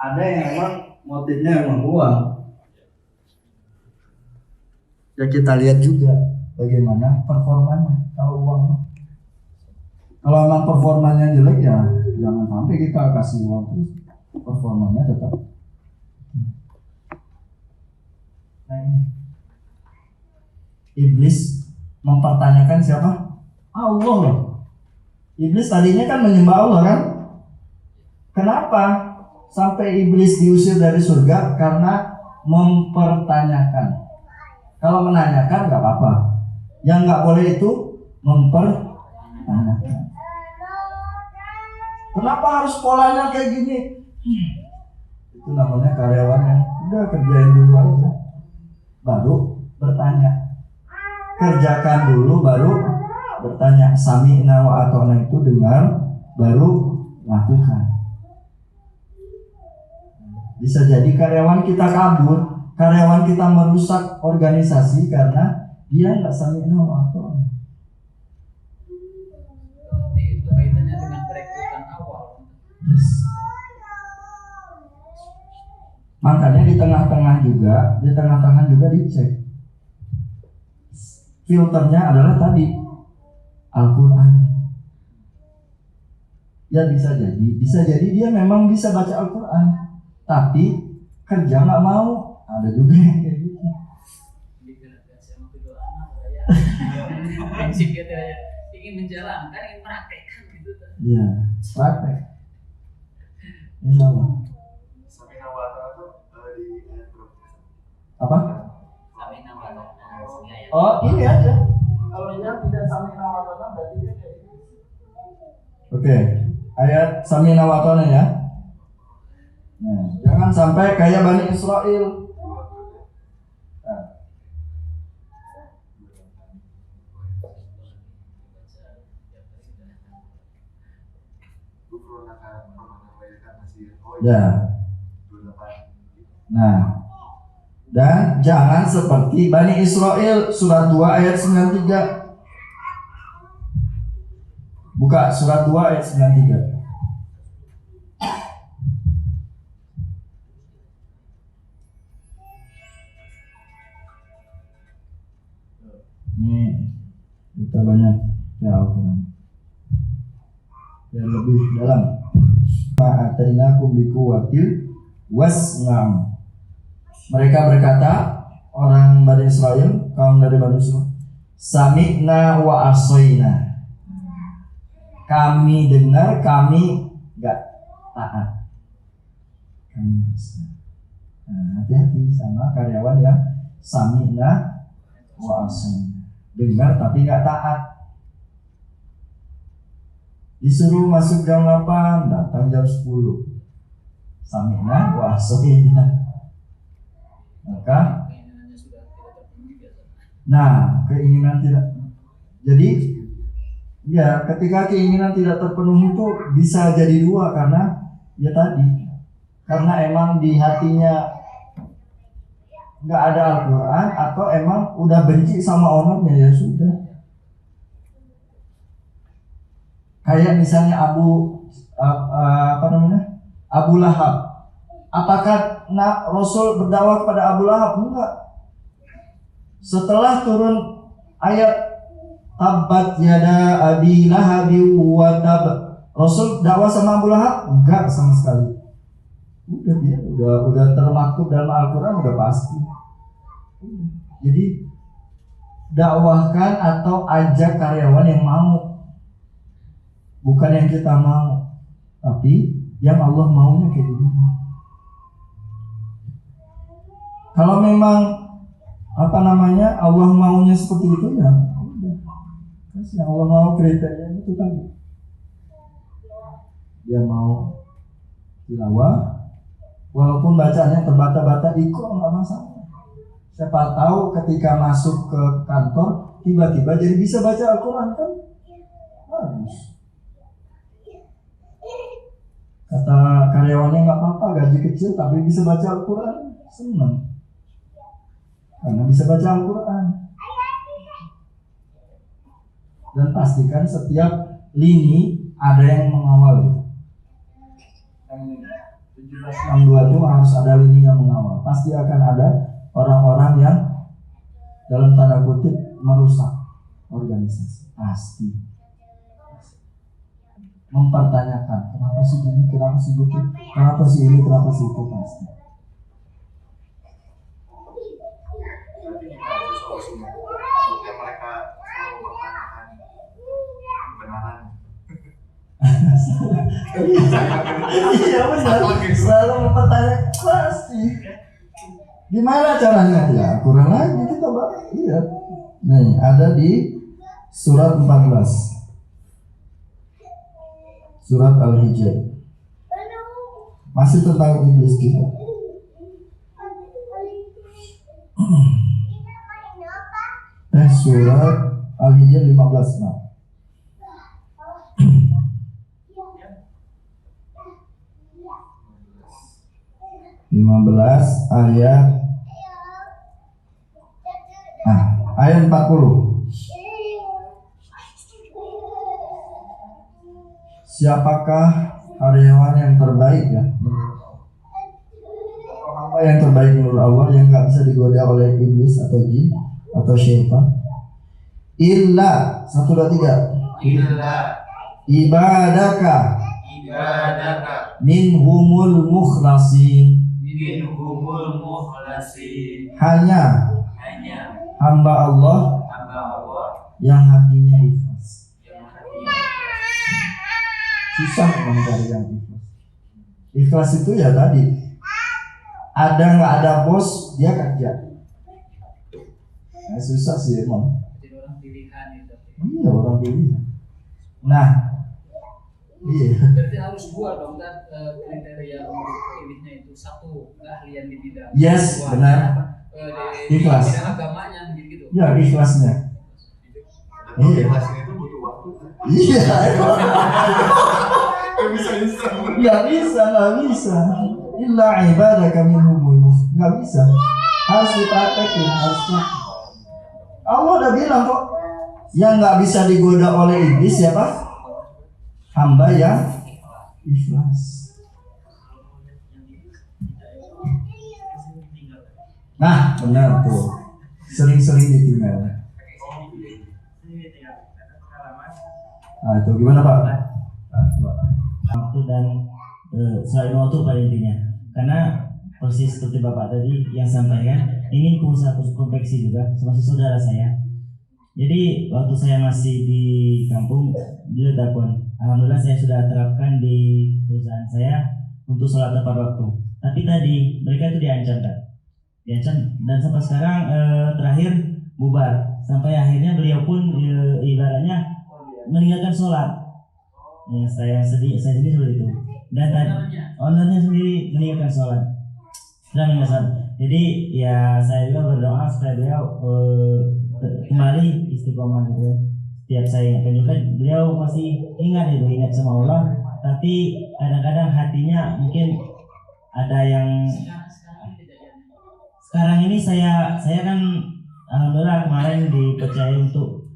Ada yang memang motifnya memang uang. Ya kita lihat juga bagaimana performanya kalau uang. Kalau memang performanya jelek ya jangan sampai kita kasih uang terus performanya tetap. Nah ini Iblis mempertanyakan siapa? Allah loh. Iblis tadinya kan menyembah Allah kan? Kenapa sampai iblis diusir dari surga? Karena mempertanyakan. Kalau menanyakan nggak apa-apa. Yang nggak boleh itu mempertanyakan. Kenapa harus polanya kayak gini? Itu namanya karyawan yang udah kerjain dulu aja, baru bertanya. Kerjakan dulu baru bertanya. Sami'na wa ata'na itu dengar baru lakukan. Bisa jadi karyawan kita kabur, karyawan kita merusak organisasi karena dia nggak sami'na wa ata'na. Itu kaitannya dengan perekrutan awal. Yes. Makanya di tengah-tengah juga dicek. Filternya adalah tadi Al-Quran. Ya bisa jadi dia memang bisa baca Al-Quran, tapi kerja nggak mau. Ada juga yang kayak gitu. Prinsipnya itu aja ingin menjalankan, ingin praktekkan gitu. Iya, praktek. Insya Allah. Sami'na wa ata'na itu di ayat berapa? Apa? Sami'na wa ata'na. Oh ini aja. Kalau yang tidak sami'na wa ata'na berarti dia kayak gitu. Oke, ayat sami'na wa ata'na ya. Nah, jangan sampai kayak Bani Israel. Nah. Ya. Nah, dan jangan seperti Bani Israel, surat 2 ayat 93. Buka surat 2 ayat 93. Ini kita banyak ya Al-Quran yang lebih dalam. Ma'atainakum biquwwatil wasma'u. Mereka berkata, orang Bani Israel, kaum dari Bani Israel, sami'na wa asoina. Kami dengar, kami enggak taat. Nah, hati-hati sama karyawan yang sami'na wa asoina. Dengar tapi enggak taat. Disuruh masuk jam 8, datang jam 10. Sami'na wa asoina. Maka keinginan tidak. Jadi ya ketika keinginan tidak terpenuhi itu bisa jadi dua, karena ya tadi, karena emang di hatinya nggak ada Al-Quran, atau emang udah benci sama ownernya, ya sudah. Kayak misalnya Abu Lahab. Apakah Rasul berdakwah kepada Abu Lahab? Enggak. Setelah turun ayat Tabbat yada abi lahabi wa tab, Rasul dakwah sama Abu Lahab? Enggak sama sekali. Udah termaktub dalam Al-Quran, udah pasti. Jadi dakwahkan atau ajak karyawan yang mau, bukan yang kita mau, tapi yang Allah maunya kayak gimana. Kalau memang Allah maunya seperti itu, ya udah. Kasih Allah mau kriteria itu tadi. Dia mau tilawah, walaupun bacanya terbata-bata, ikut nggak masalah. Siapa tahu ketika masuk ke kantor tiba-tiba jadi bisa baca Al-Quran, kan bagus. Kata karyawannya nggak apa-apa, gaji kecil tapi bisa baca Al-Quran, senang. Karena bisa baca Al-Quran. Dan pastikan setiap lini ada yang mengawal. Yang 17 dua itu harus ada lini yang mengawal. Pasti akan ada orang-orang yang dalam tanda kutip merusak organisasi. Pasti mempertanyakan kenapa sih gini, kenapa sih gitu, kenapa sih ini, kenapa sih itu, pasti. Berarti gimana itu solusinya untuk mereka selalu mempertanyakan kebenaran? Iya benar, selalu mempertanyakan, pasti. Gimana caranya? Ya kurang lagi kita lihat. Nih ada di surat 14, surat Al-Hijr, masih tentang iblis juga. Surat Al-Hijr 15. Nah. Ayat 40. Siapakah karyawan yang terbaik ya? Atau hamba yang terbaik menurut Allah yang gak bisa digoda oleh iblis atau jin atau syaitan? Illa 1, 2, 3. Illa Ibadaka minhumul mukhlasin. minhumul mukhlasin. Hanya hamba Allah yang hatinya ikhlas. Susah mencari yang ikhlas. Ikhlas itu ya tadi, ada nggak ada bos dia kerja. Nah, susah sih emang. Jadi orang pilihan itu. Iya, orang pilihan. Nah, iya. Berarti harus dua dong kan, kriteria untuk pilihnya itu. Satu, keahlian di bidang. Yes, Dua, benar. di Ikhlas. bidang agamanya gitu. Ya, ikhlasnya. dan motivasi itu butuh waktu. Iya. Gak bisa instan. Nggak bisa. Illa ibadaka minhumul mukhlasin. Nggak bisa. Harus dipraktekin, harus praktek. Allah udah bilang kok, yang nggak bisa digoda oleh iblis siapa? Hamba yang ikhlas. Nah, benar tuh. Sering-sering ditinggal. Nah, itu gimana Pak? Waktu dan selain waktu pada intinya, karena persis seperti Bapak tadi yang sampaikan, ini pengusaha konveksi juga, termasuk saudara saya. Jadi waktu saya masih di kampung, beliau telepon. Alhamdulillah saya sudah terapkan di perusahaan saya untuk sholat tepat waktu. Tapi tadi mereka itu diancam kan, diancam, dan sampai sekarang terakhir bubar. Sampai akhirnya beliau pun ibaratnya meninggalkan sholat. Ya, saya sedih seperti itu. Dan ownernya sendiri meninggalkan sholat. Jadi ya saya juga berdoa supaya beliau kembali istiqomah gitu ya. Setiap saya ingatkan juga beliau masih ingat sama Allah, tapi kadang-kadang hatinya mungkin ada yang sekarang ini saya kan alhamdulillah kemarin dipercaya untuk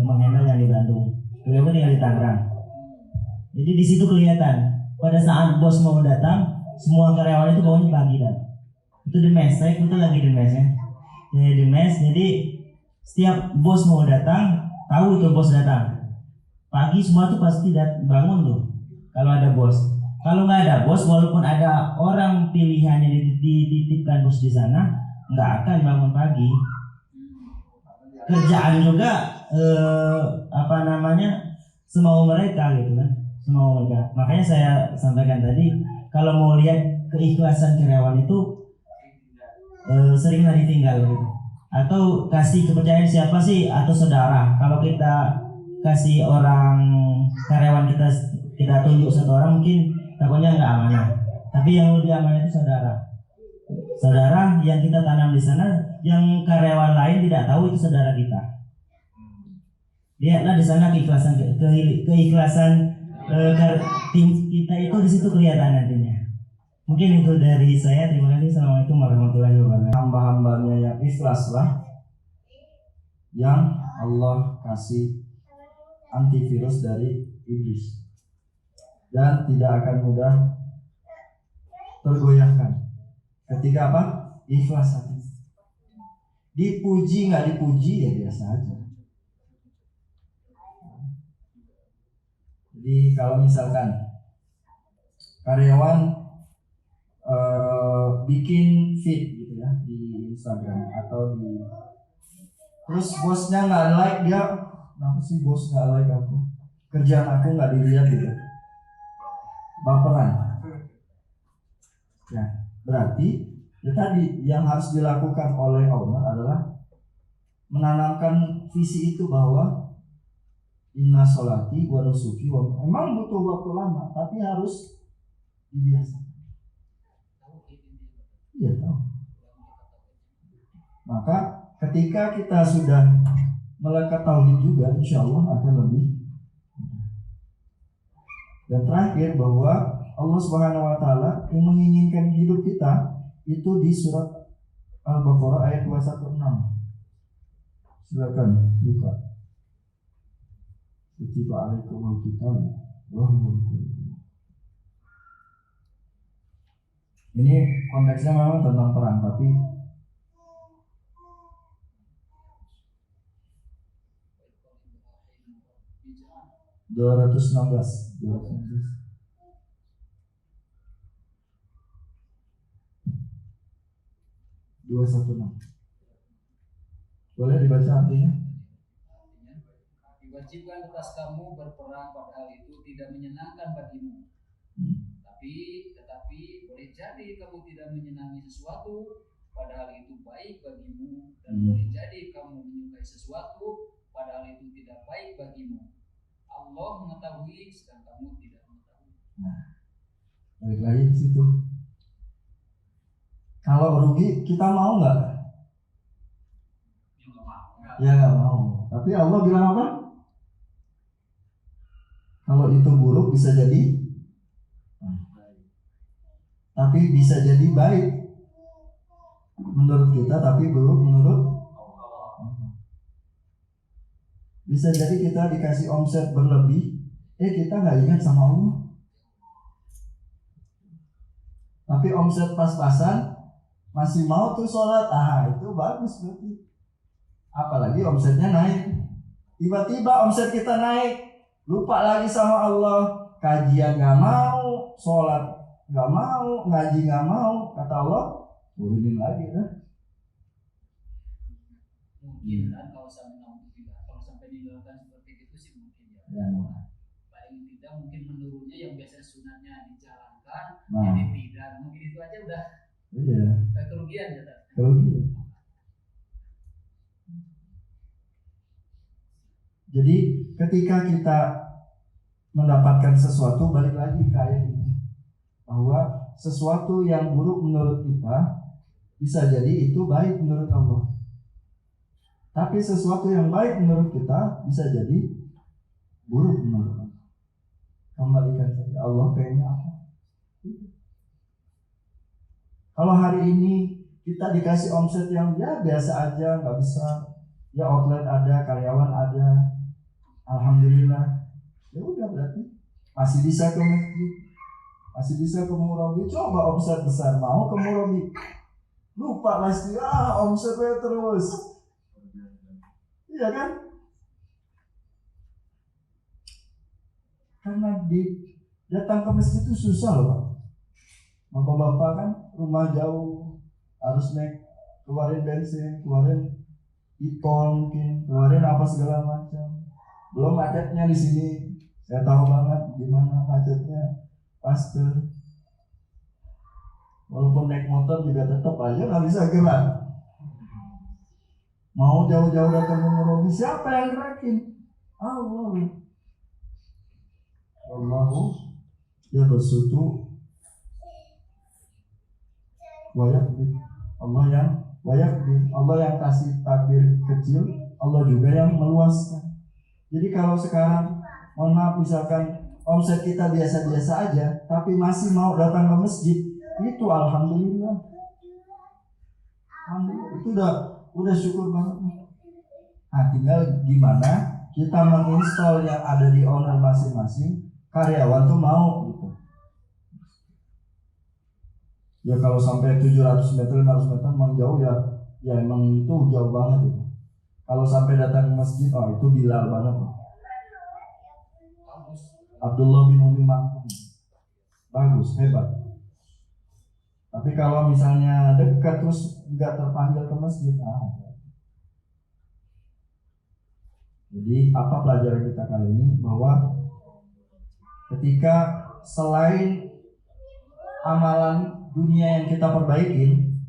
menghandle yang di Bandung. Beliau kan tinggal di Tangerang. Jadi di situ kelihatan pada saat bos mau datang, semua karyawan itu bangunnya pagi kan. Itu di mes, saya kebetulan lagi di mes ya. Di mes, jadi setiap bos mau datang, tahu itu bos datang. Pagi semua tuh pasti bangun tuh. Kalau ada bos, kalau nggak ada bos, walaupun ada orang pilihannya dititipkan bos di sana, nggak akan bangun pagi. Kerjaan juga semau mereka gitu kan, semau mereka. Makanya saya sampaikan tadi, kalau mau lihat keikhlasan karyawan itu seringlah ditinggal gitu. Atau kasih kepercayaan siapa sih, atau saudara. Kalau kita kasih orang karyawan kita tunjuk satu orang, mungkin takutnya nggak amanah. Tapi yang lebih amanah itu saudara yang kita tanam di sana, yang karyawan lain tidak tahu itu saudara kita. Lihatlah di sana keikhlasan tim kita itu di situ kelihatan nantinya. Mungkin itu dari saya. Terima kasih. Assalamualaikum warahmatullahi wabarakatuh. Hamba-hambanya yang ikhlas lah yang Allah kasih antivirus dari iblis, dan tidak akan mudah tergoyahkan. Ketika apa? Ikhlas hati. Dipuji nggak dipuji ya biasa aja. Jadi kalau misalkan karyawan bikin feed gitu ya di Instagram atau terus bosnya nggak like dia, kenapa sih bos nggak like aku? Kerjaan aku nggak dilihat gitu. Baperan. Ya, berarti ya tadi yang harus dilakukan oleh owner adalah menanamkan visi itu bahwa inna sholati wa nusuki wa, emang butuh waktu lama tapi harus dibiasakan. Iya tahu. Maka ketika kita sudah melekat tauhid juga, insya Allah akan lebih. Dan terakhir bahwa Allah Subhanahu wa taala yang menginginkan hidup kita itu di surat Al-Baqarah ayat 216. Silakan buka. Kutiba alaikumul qital wa huwa al-Qur'an. Ini konteksnya memang tentang perang, tapi dua ratus enam belas. Boleh dibaca artinya? Diwajibkan atas kamu berperang padahal itu tidak menyenangkan bagimu. Tetapi boleh jadi kamu tidak menyenangi sesuatu padahal itu baik bagimu, dan boleh jadi kamu menyukai sesuatu padahal itu tidak baik bagimu. Allah mengetahui sedang kamu tidak mengetahui. Nah, balik lagi di situ. Kalau rugi kita mau nggak? Ya nggak mau. Tapi Allah bilang apa? Kalau itu buruk bisa jadi, tapi bisa jadi baik menurut kita, tapi buruk menurut Allah. Bisa jadi kita dikasih omset berlebih, kita nggak ingat sama Allah. Tapi omset pas-pasan, masih mau tuh sholat, itu bagus berarti. Apalagi omsetnya naik. Tiba-tiba omset kita naik, lupa lagi sama Allah, kajian nggak mau, sholat nggak mau, ngaji nggak mau, kata Allah, turunin lagi dah. Mungkin kan kalau sampai dilakukan seperti itu sih mungkin ya. Paling tidak mungkin menurunnya yang biasanya sunatnya dijalankan, jadi tidak. Mungkin itu aja udah kerugian ya. Kerugian. Jadi ketika kita mendapatkan sesuatu, balik lagi ke ayat ini, bahwa sesuatu yang buruk menurut kita bisa jadi itu baik menurut Allah. Tapi sesuatu yang baik menurut kita bisa jadi buruk menurut Allah. Kembalikan saja, Allah pengennya apa. Kalau hari ini kita dikasih omset yang ya biasa aja, nggak besar, ya outlet ada, karyawan ada, alhamdulillah, ya udah berarti masih bisa ke masjid, masih bisa ke murabi. Coba omset besar mau ke murabi, lupa pasti omsetnya terus, iya kan? Karena datang ke masjid itu susah loh Pak. Bapak-bapak kan rumah jauh, harus naik, keluarin bensin, keluarin e-tol mungkin, keluarin apa segala macam. Belum macetnya di sini, saya tahu banget gimana macetnya, pasti. Walaupun naik motor juga tetap aja nggak bisa gerak. Mau jauh-jauh datang ke Merapi, siapa yang gerakin? Allah. Allahu ya bersutu wayakbir. Allah yang kasih takdir kecil, Allah juga yang meluaskan. Jadi kalau sekarang, mohon maaf, misalkan omset kita biasa-biasa aja, tapi masih mau datang ke masjid, itu alhamdulillah. Alhamdulillah, itu udah syukur banget. Nah, tinggal gimana kita menginstal yang ada di owner masing-masing, karyawan tuh mau gitu. Ya kalau sampai 700 meter, 500 meter memang jauh ya. Ya emang itu jauh banget itu. Kalau sampai datang ke masjid, oh itu Bilal banget. Abdullah bin Umi Maktum. Bagus, hebat. Tapi kalau misalnya dekat terus nggak terpanggil ke masjid, Jadi apa pelajaran kita kali ini? Bahwa ketika selain amalan dunia yang kita perbaikin,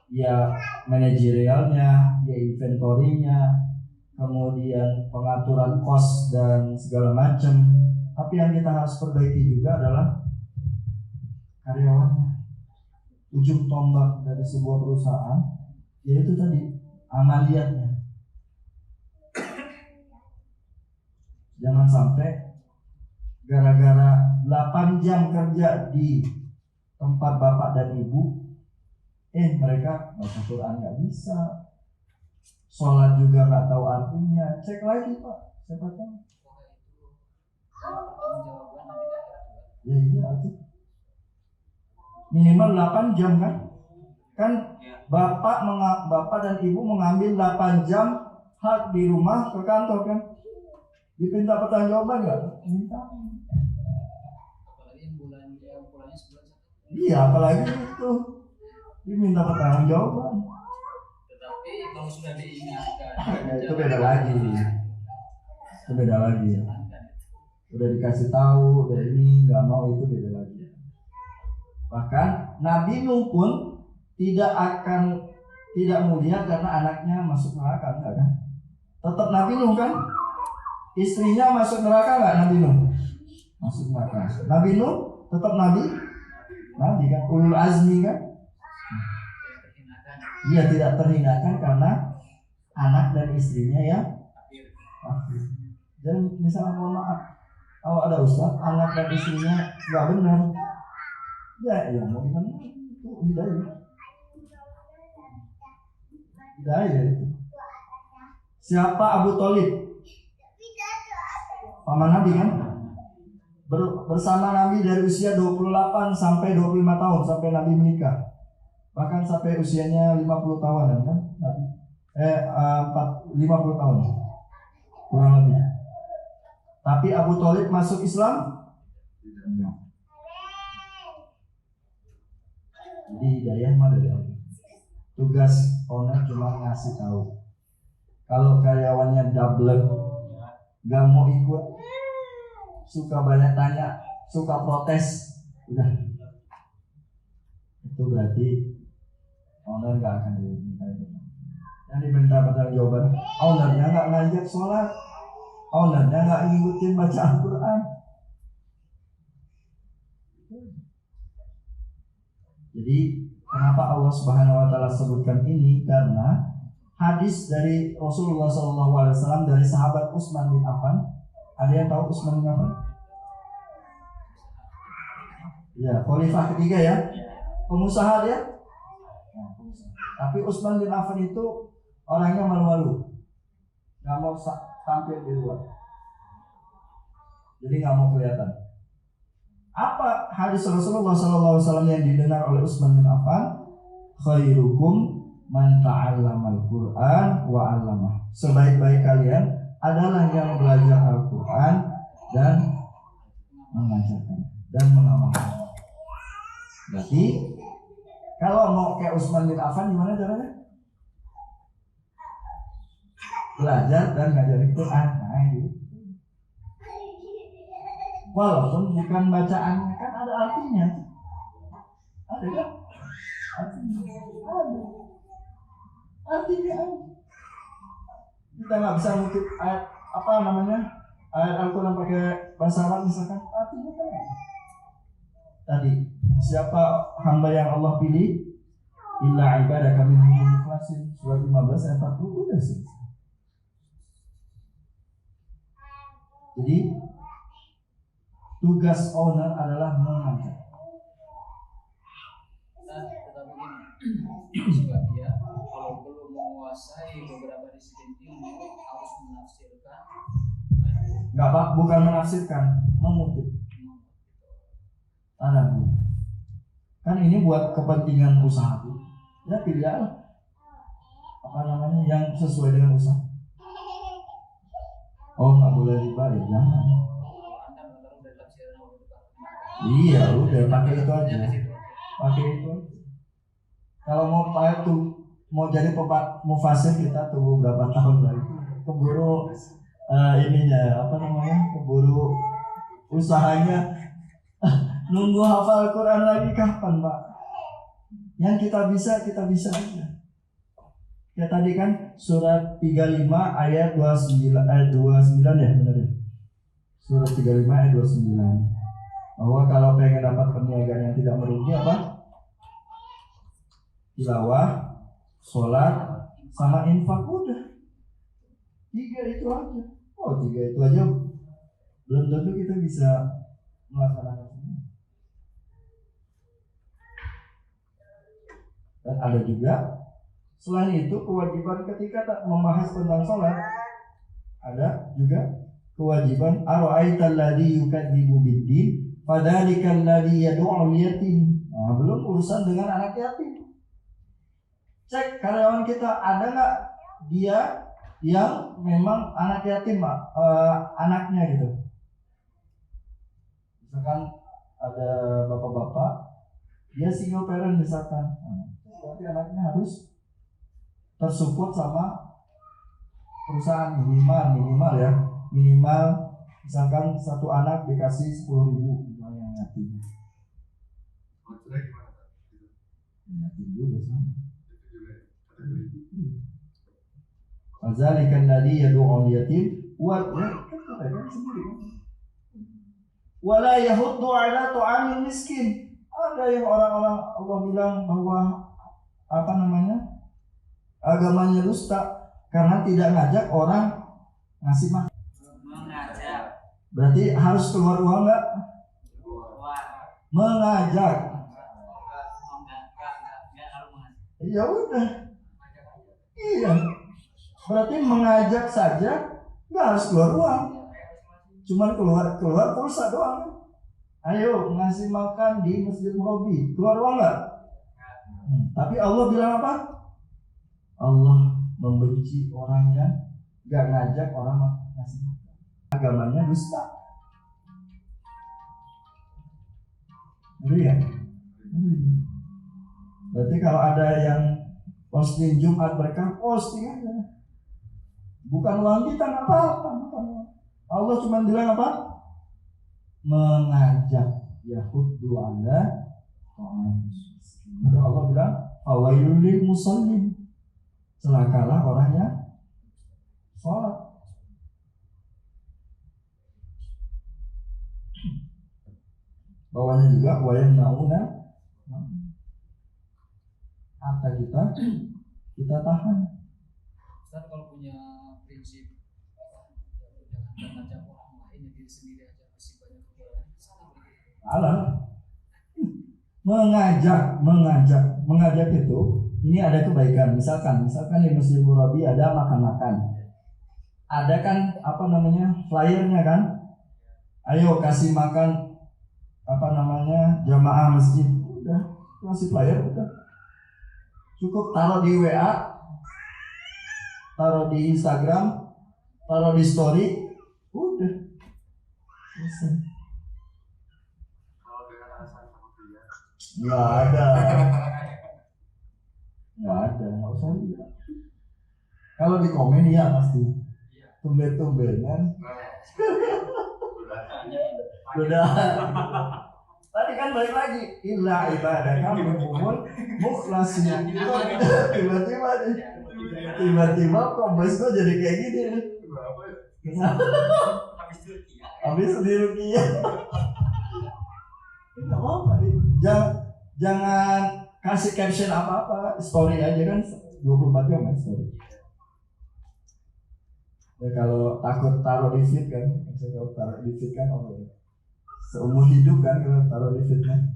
ya manajerialnya, ya inventorinya, kemudian pengaturan kos dan segala macam. Tapi yang kita harus perbaiki juga adalah karyawannya. Ujung tombak dari sebuah perusahaan yaitu tadi amaliyatnya. Jangan sampai gara-gara 8 jam kerja di tempat bapak dan ibu, mereka baca Quran nggak bisa, sholat juga nggak tahu artinya. Cek lagi Pak, siapa tahu. Ya iya tuh. Minimal 8 jam kan? Kan bapak dan ibu mengambil 8 jam hak di rumah ke kantor kan? Dipinta pertanggungjawaban nggak? Minta. Apalagi yang bulannya sebulan satu. Iya, apalagi itu diminta pertanggungjawaban. Tetapi kalau sudah diingatkan, Itu beda lagi. Itu beda lagi. Udah dikasih tahu, udah ini nggak mau, itu beda lagi. Bahkan Nabi Nuh pun tidak mulia karena anaknya masuk neraka, enggak kan? Tetap Nabi Nuh kan? Istrinya masuk neraka nggak Nabi Nuh? Masuk neraka. Nabi Nuh tetap Nabi kan? Ulul azmi kan? Dia tidak terhinakan karena anak dan istrinya yang kafir. Dan misalnya mohon maaf, kalau ada ustaz anak dan istrinya nggak benar, ya mau gimana? Itu hidayah itu. Siapa Abu Thalib? Paman Nabi kan? Bersama Nabi dari usia 28 sampai 25 tahun sampai Nabi menikah. Bahkan sampai usianya 50 tahunan kan? Nabi 50 tahun. Kurang lebih. Tapi Abu Thalib masuk Islam? Tidak. Jadi hidayah mah dari Allah. Tugas owner cuma ngasih tahu. Kalau karyawannya double, gak mau ikut, suka banyak tanya, suka protes, udah. Itu berarti owner gak akan diminta. Yang diminta pertanggungjawaban, ownernya gak ngajak sholat, ownernya gak ngikutin baca Al-Quran. Jadi kenapa Allah Subhanahu Wa Taala sebutkan ini? Karena hadis dari Rasulullah SAW dari sahabat Utsman bin Affan. Ada yang tahu Utsman bin Affan? Ya, khalifah ketiga ya, pengusaha dia. Tapi Utsman bin Affan itu orangnya malu-malu, nggak mau tampil di luar, jadi nggak mau kelihatan. Apa hadis Rasulullah SAW yang didengar oleh Utsman bin Affan? Khairukum man ta'allamal Qur'an wa 'allamah. Sebaik-baik kalian adalah yang belajar Al-Qur'an dan mengajarkan dan mengamalkan. Berarti kalau mau kayak Utsman bin Affan gimana caranya? Belajar dan ngajarin Quran. Nah, gitu. Walaupun bukan bacaannya, kan ada artinya. Ada kan? Artinya ada. Artinya kita nggak bisa ngutip ayat ayat Al-Quran pakai bahasa Arab misalkan, artinya kan tadi siapa hamba yang Allah pilih, illa ibadaka minhum mukhlasin, surat 15 ayat 40 udah selesai. Jadi tugas owner adalah mengajar. Tetapi begini, juga dia kalau belum menguasai beberapa disiplin ilmu harus menafsirkan. Enggak Pak, bukan menafsirkan, mengutip. Ada Bu. Kan ini buat kepentingan usaha tuh. Ya pilih aja yang sesuai dengan usaha. Oh nggak boleh riba ya jangan. Iya udah pakai itu aja. Pakai itu aja. Kalau mau jadi mufasir kita tunggu berapa tahun lagi. Keburu keburu usahanya nunggu hafal Quran lagi kapan Pak? Yang kita bisa aja. Ya tadi kan surat 35 ayat 29 ya benar ya. Surat 35 ayat 29. Bahwa kalau pengen dapat perniagaan yang tidak merugi apa? Tilawah, sholat, sama infak udah. 3 itu aja. Oh 3 itu aja belum tentu kita bisa melaksanakan ini. Dan ada juga selain itu kewajiban ketika membahas tentang sholat, ada juga kewajiban ara'aital ladzi yukadzibu biddin fadzalikal ladzi yad'ul yatim. Nah, belum urusan dengan anak yatim. Cek karyawan kita ada nggak dia yang memang anak yatim, anaknya gitu. Misalkan ada bapak-bapak dia single parent misalkan, berarti anaknya harus tersupport sama perusahaan minimal misalkan satu anak dikasih 10.000 misalnya yang yatim. Maksudnya gimana Pak? Yatim juga sama. Itu juga kategori. Fadzalikan ladzi yad'ul yatim wala yahuddu ala tu'amil miskin. Ada yang orang-orang Allah bilang bahwa agamanya dusta karena tidak ngajak orang ngasih makan. Mengajak. Berarti harus keluar uang nggak? Mengajak. Ya udah. Iya. Berarti mengajak saja nggak harus keluar uang. Cuma keluar pulsa doang. Ayo ngasih makan di Masjid Murabi. Keluar uang nggak? Tapi Allah bilang apa? Allah membenci orang yang gak ngajak orang ngasih makan. Agamanya dusta. Ya? Berarti kalau ada yang posting Jumat berkah, posting aja. Bukan uang kita, nggak apa-apa. Allah cuma bilang apa? Mengajak yahuddu ala ta'am. Allah bilang fawailul lil musallin. Celakalah orang yang sholat. Bawahnya juga wayang nauna harta kita tahan. Ustaz kalau punya prinsip jangan ngajak orang lain, ya diri sendiri aja masih banyak kekurangan, salah begitu. Salah. Mengajak itu ini ada kebaikan. Misalkan di Masjid Murabi ada makan-makan. Ada kan flyernya kan? Ayo kasih makan jamaah masjid. Udah, kasih flyer udah. Cukup taruh di WA, taruh di Instagram, taruh di story, udah. Selesai. Kalau dengan alasan sama pria, Nggak ada, nggak usah lihat. Kalau di komen ya pasti tumben-tumbenan. Udah. Tadi kan balik lagi illa ibadah kami umum mukhlasin. Tiba-tiba kombes gue jadi kayak gini. Habis di rupiah. Enggak apa-apa nih. Jangan kasih caption apa-apa, story aja kan 24 jam kan story. Ya kalau takut taruh di feed kan, kalau taruh di feed kan seumur hidup kan kalau taruh di feednya.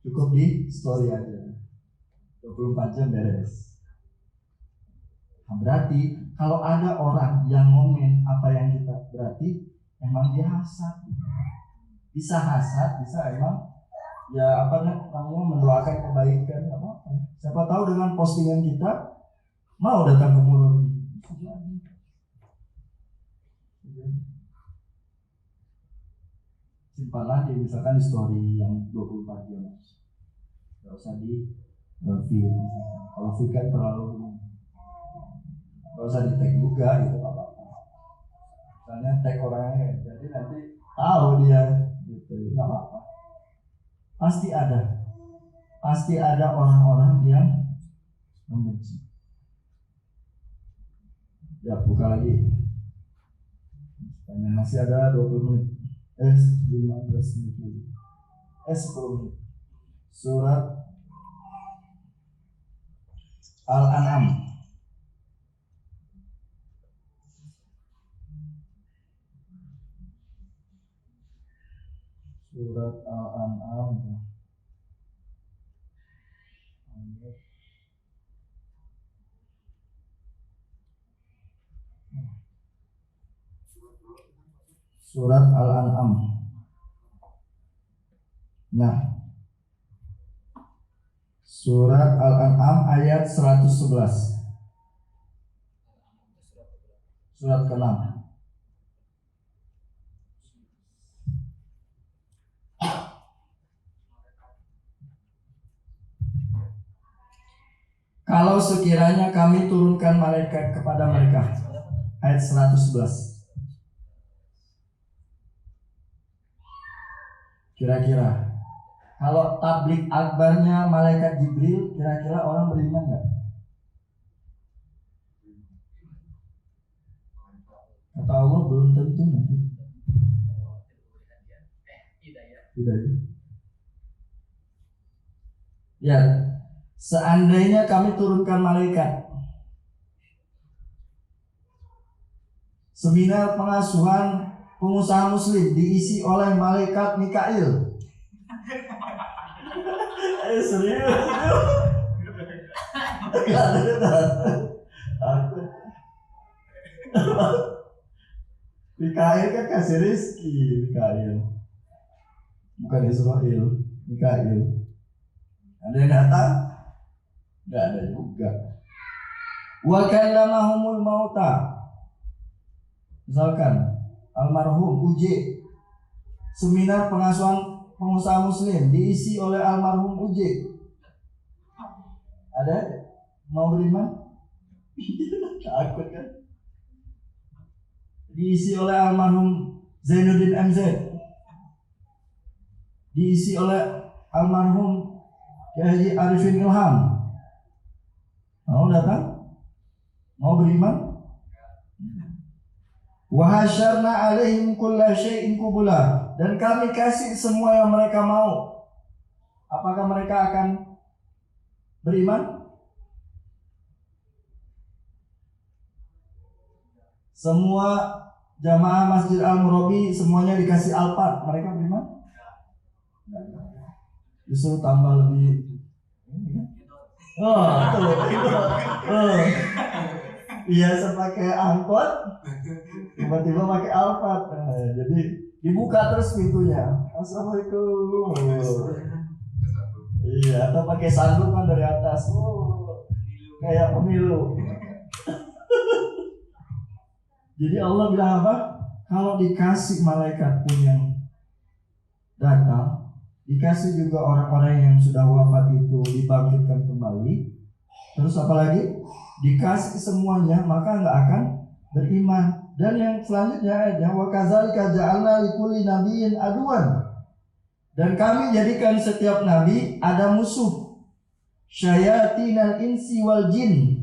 Cukup di story aja. 24 jam beres. Nah, berarti kalau ada orang yang ngomen apa yang kita, berarti emang dia hasad. Bisa hasad, bisa emang ya apa namanya, mendoakan kebaikan apa. Siapa tahu dengan postingan kita mau datang ke Murabi. Simpan lagi misalkan di story yang 24 jam, nggak usah di feed. Kalau feed kan terlalu, nggak usah di tag juga gitu, apa apa. Misalnya tag orangnya, jadi nanti tahu dia gitu, nggak apa-apa. Pasti ada orang-orang yang membenci. Ya, buka lagi. Masih ada 20 menit. 15 menit lagi. 10 menit. Surat Al-An'am. Surat Al-An'am. Surat Al-An'am. Nah, Surat Al-An'am ayat 111. Surat ke-6. Kalau sekiranya kami turunkan malaikat kepada mereka. Ayat 111. Kira-kira kalau tablik akbarnya malaikat Jibril, kira-kira orang beriman nggak? Kata Allah belum tentu nanti. Tidak. Ya, seandainya kami turunkan malaikat, seminar pengasuhan pengusaha muslim diisi oleh malaikat Mikail. Serius? Mikail kan kasih rezeki, Mikail. Bukan Israel, Mikail. Ada yang datang? Nggak ada juga. Wa kallamahumul mauta. Misalkan almarhum UJ, seminar pengasuhan pengusaha muslim diisi oleh almarhum UJ. Ada mau beriman? Takut kan? Diisi oleh almarhum Zainuddin MZ, diisi oleh almarhum Haji Arifin Ilham. Mau datang? Mau beriman? Wa hasyarna alaihim kulla syai'in qubula, dan kami kasih semua yang mereka mau. Apakah mereka akan beriman? Semua jamaah Masjid Al-Murabi semuanya dikasih Alphard, mereka beriman? Justru tambah lebih. Biasa pakai angkot, tiba-tiba pakai Alphard. Jadi dibuka terus pintunya. Assalamualaikum. Iya, atau pakai sandukan dari atas. Kayak pemilu. Jadi Allah bilang apa? Kalau dikasih malaikat pun yang datang, dikasih juga orang-orang yang sudah wafat itu dibangkitkan kembali. Terus apa lagi? Dikasih semuanya, maka nggak akan beriman. Dan yang selanjutnya ada wa kadzalika ja'alna likulli nabiyyin aduwan. Dan kami jadikan setiap nabi ada musuh. Syayatinal insi wal jin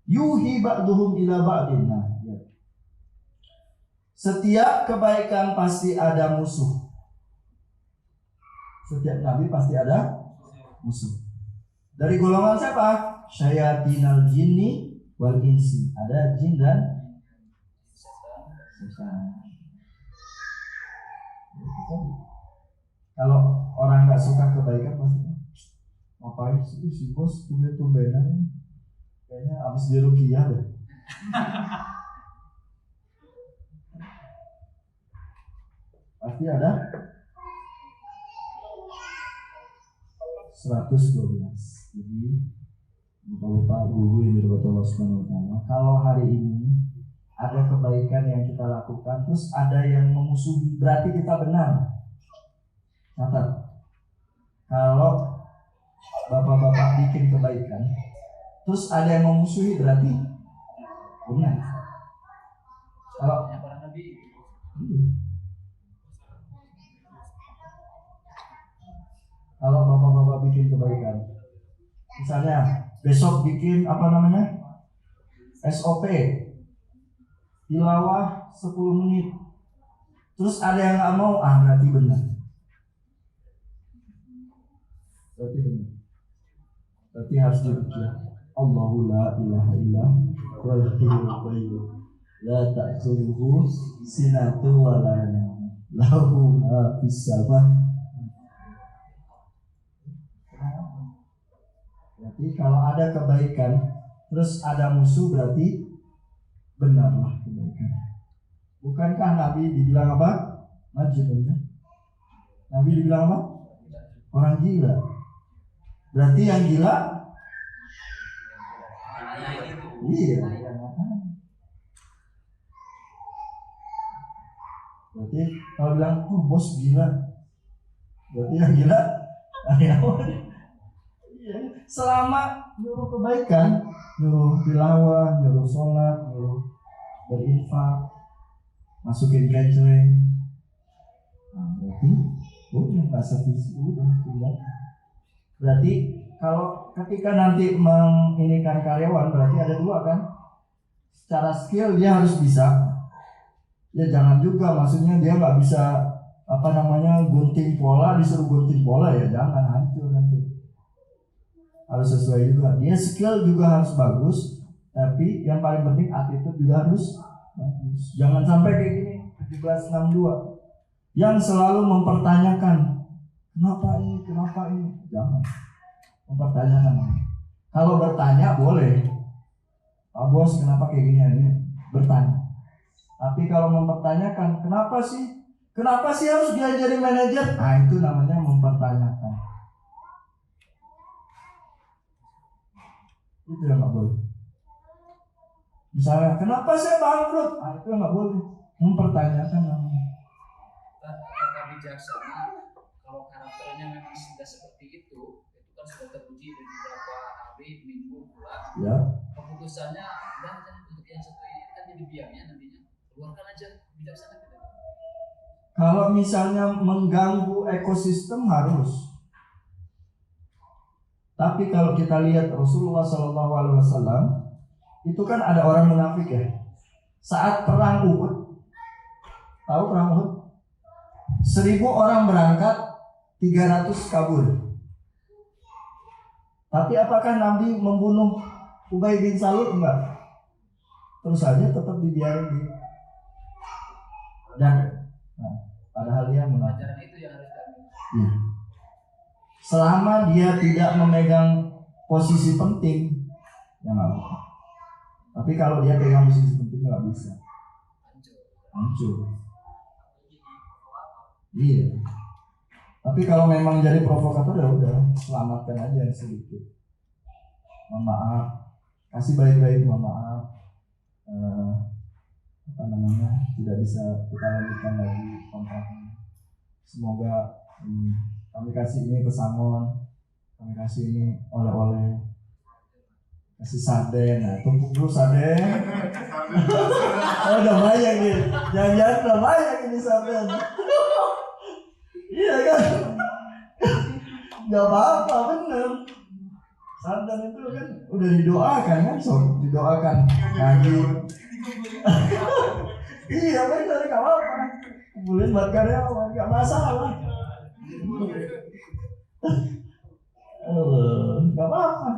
yuhi ba'duhum ila ba'din. Nah, ya. Setiap kebaikan pasti ada musuh. Setiap nabi pasti ada musuh. Dari golongan siapa? Syayatinal jinni wal insi. Ada jin dan setan. Kalau orang nggak suka kebaikan pasti ngapain sih si bos tumben-tumbenan, kayaknya abis diruqyah deh. Pasti ada 112. Jadi Bapak Ibu yang dirahmati Allah Subhanahu wa taala, kalau hari ini ada kebaikan yang kita lakukan terus ada yang memusuhi, berarti kita benar. Catat. Kalau bapak-bapak bikin kebaikan terus ada yang memusuhi, berarti benar. Kalau para nabi. Kalau bapak-bapak bikin kebaikan, misalnya besok bikin SOP tilawah 10 menit, terus ada yang nggak mau, berarti benar. Berarti harus dipikir. Allahu la ilaha illa wal hayyul qayyum la ta'khudhuhu sinatun wa la nawm lahu ma fis samawati. Berarti kalau ada kebaikan terus ada musuh, berarti benarlah kebaikan. Bukankah Nabi dibilang apa? Majnun kan? Nabi dibilang apa? Orang gila. Berarti yang gila iya, berarti kalau bilang bos gila, berarti yang gila iya. Selama nyuruh kebaikan, nyuruh tilawah, nyuruh sholat, nyuruh berinfak, masukin keceng, berarti udah rasa visi udah tinggal. Berarti kalau ketika nanti menginikan karyawan, berarti ada dua kan. Secara skill dia harus bisa. Ya jangan juga maksudnya dia nggak bisa gunting pola, disuruh gunting pola, ya jangan, hancur nanti. Harus sesuai juga. Dia skill juga harus bagus, tapi yang paling penting attitude juga harus bagus. Jangan sampai kayak gini 1762 yang selalu mempertanyakan kenapa ini, jangan mempertanyakan. Kalau bertanya boleh, Pak Bos kenapa kayak gini, ini bertanya. Tapi kalau mempertanyakan kenapa sih harus dia jadi manajer, itu namanya mempertanyakan. Itu yang nggak boleh. Misalnya kenapa saya bangkrut, itu nggak boleh, mempertanyakan namanya. Kata bijaksana, kalau karakternya memang sudah seperti itu kan sudah teruji dari beberapa hari, minggu, bulan. Ya. Keputusannya dan untuk yang satu ini kan jadi biangnya nantinya keluarkan aja bijaksana kita. Kalau misalnya mengganggu ekosistem harus. Tapi kalau kita lihat Rasulullah SAW itu kan ada orang munafik ya. Saat perang Uhud, tahu perang Uhud? 1000 orang berangkat, 300 kabur. Tapi apakah Nabi membunuh Ubay bin Salul? Enggak. Terus saja tetap dibiarin padahal dia munafik. Pelajaran itu yang harus diambil. Ya. Selama dia tidak memegang posisi penting, ya nggak apa. Tapi kalau dia pegang posisi penting nggak bisa. Hancur. Iya. Tapi kalau memang jadi provokator ya udah, selamatkan aja yang sedikit. Mohon maaf, kasih baik-baik, mohon maaf. Tidak bisa kita lanjutkan lagi kontraknya. Semoga kami kasih ini pesangon, kami kasih ini oleh-oleh, kasih sarden, tumpuk dulu sarden. Udah banyak nih, jangan-jangan udah banyak ini sarden. Iya kan? Gak apa-apa, bener. Sarden itu kan udah didoakan kan, didoakan ngaji. Iya bener, gak apa-apa. Kumpulin buat karyawan, gak masalah. Gak apa-apa.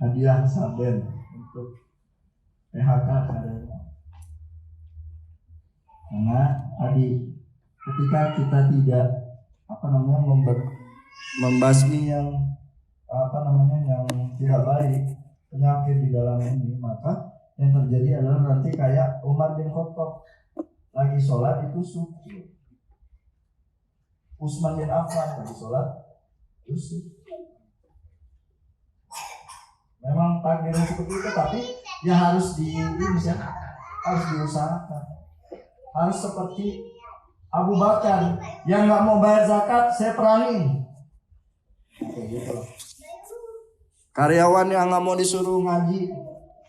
Hadiah sarden untuk PHK karyawan. Karena tadi ketika kita tidak membasmi yang yang tidak baik, penyakit di dalam ini, maka yang terjadi adalah nanti kayak Umar bin Khattab lagi sholat itu suki, Utsman bin Affan lagi sholat yusuf. Memang takdirnya seperti itu, tapi ya harus harus diusahakan. Harus seperti Abu Bakar yang nggak mau bayar zakat, saya perangin. Kayak gitu. Karyawan yang nggak mau disuruh ngaji,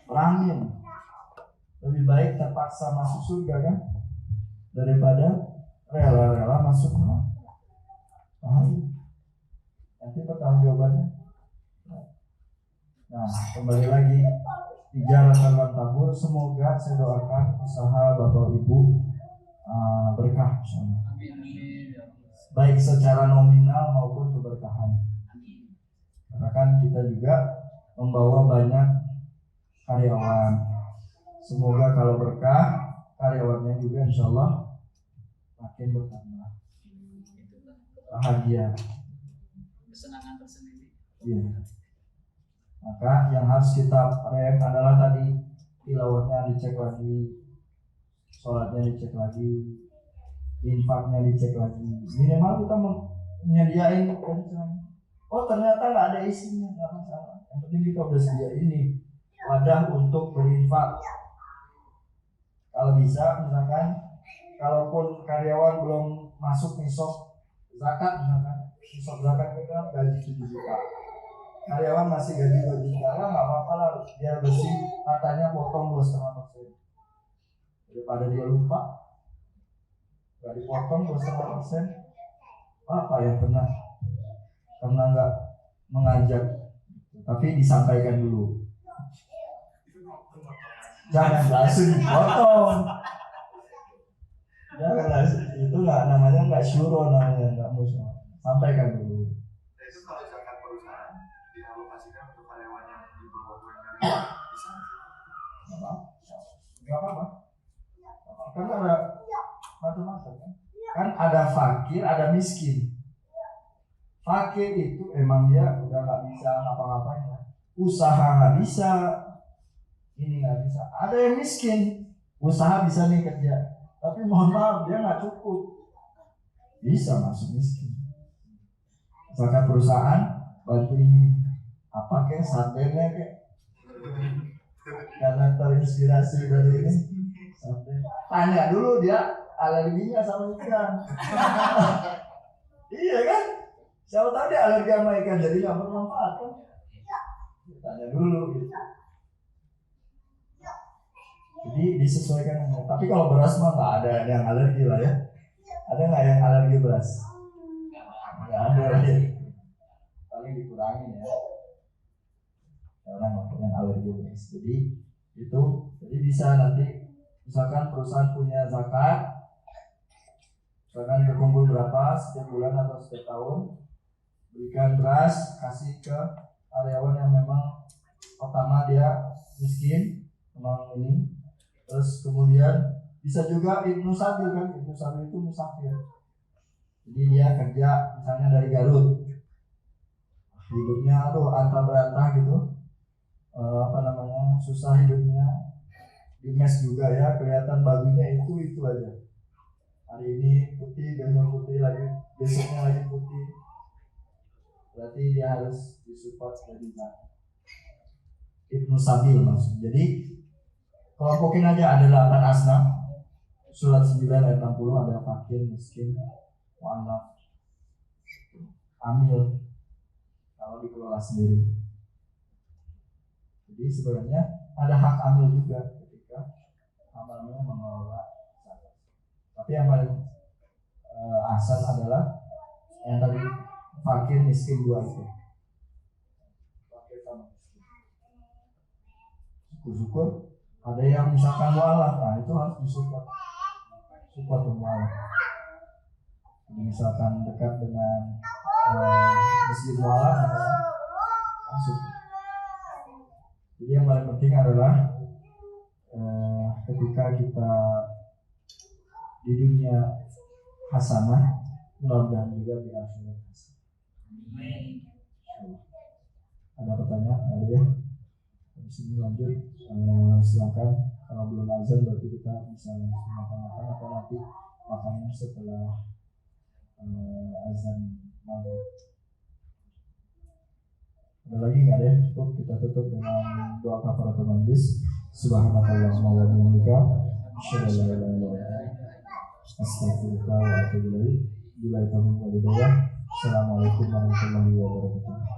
perangin. Lebih baik terpaksa masuk surga kan, daripada rela-rela masuk neraka. Nanti pertanggungjawabannya. Nah, kembali lagi di jalan tabur. Semoga saya doakan usaha Bapak Ibu berkah, baik secara nominal maupun keberkahan. Karena kan kita juga membawa banyak karyawan. Semoga kalau berkah, karyawannya juga insya Allah makin bertambah, bahagia, kesenangan tersendiri. iya. Maka yang harus kita rem adalah tadi tilawahnya dicek lagi, sholatnya dicek lagi, infaknya dicek lagi. Minimal kita menyediain kencang. Oh ternyata nggak ada isinya, nggak masalah. Yang penting kita udah sedia ini wadah untuk berinfak. Kalau bisa, misalkan, kalaupun karyawan belum masuk nisab zakat, misalkan nisab zakat itu kan gaji 7 juta. Karyawan masih gaji 2 juta, nggak apa-apa lah, biar bersih, katanya potong 2,5%. Daripada dia lupa, nggak dipotong 2,5%, apa yang pernah karena nggak mengajak, tapi disampaikan dulu. Jangan langsung dipotong. Jangan langsung, itu nggak namanya, nggak syuro namanya, nggak musuh. Sampaikan dulu. Nah, itu kalau zakat perusahaan dialokasikan untuk karyawan yang di bawah UMR bisa? Nggak apa-apa. Karena ada macam-macam kan. Kan ada fakir, ada miskin. Fakir itu emang dia udah nggak bisa ngapa-ngapain lah. Usaha nggak bisa, ini nggak bisa. Ada yang miskin, usaha bisa nih kerja, tapi mohon maaf dia nggak cukup, bisa masuk miskin. Zakat perusahaan bantu ini apa kayak sardennya kayak, karena terinspirasi dari ini sarden. Tanya dulu dia alerginya sama ikan. Iya kan? Siapa tahu dia alergi sama ikan jadi nggak bermanfaat kan? Tanya dulu gitu. Jadi disesuaikan. Tapi kalau beras mah nggak ada yang alergi lah ya. Ada nggak yang alergi beras? Nggak ada lagi. Paling dikurangin ya. Orang yang alergi beras. Jadi itu, jadi bisa nanti misalkan perusahaan punya zakat, misalkan terkumpul berapa setiap bulan atau setiap tahun, berikan beras, kasih ke karyawan yang memang pertama dia miskin, memang ini. Terus kemudian bisa juga Ibnu Sabil kan, Ibnu Sabil itu musafir. Jadi dia kerja misalnya dari Garut, hidupnya tuh antah berantah gitu, susah hidupnya, di mes juga ya, kelihatan bajunya itu aja. Hari ini putih, besok putih lagi, besoknya lagi putih. Berarti dia harus disupport dari zakat. Ibnu Sabil maksudnya. Jadi kelompokin aja, ada 8 asnaf. Surat 9 ayat 60 ada fakir, miskin, mu'allaf, amil kalau dikelola sendiri. Jadi sebenarnya ada hak amil juga ketika amalnya mengelola zakat. Tapi yang paling asal adalah yang tadi fakir, miskin, dua itu. Fakir sama miskin. Syukur-syukur ada yang misalkan mu'alaf, nah itu harus disupport. Support mu'alaf. Jadi misalkan dekat dengan masjid mu'alaf, masuk. Jadi yang paling penting adalah ketika kita di dunia hasanah, mudah-mudahan juga di akhirat hasanah. Ada pertanyaan? Ada ya? Di sini lanjut, silakan. Kalau belum azan berarti kita bisa langsung makan atau nanti makannya setelah azan maghrib. Ada lagi nggak deh? Cukup, kita tutup dengan doa kafaratul majlis. Subhanakallahumma wa bihamdika asyhadu an la ilaha illa anta astaghfiruka wa atubu ilaik. Assalamualaikum warahmatullahi wabarakatuh.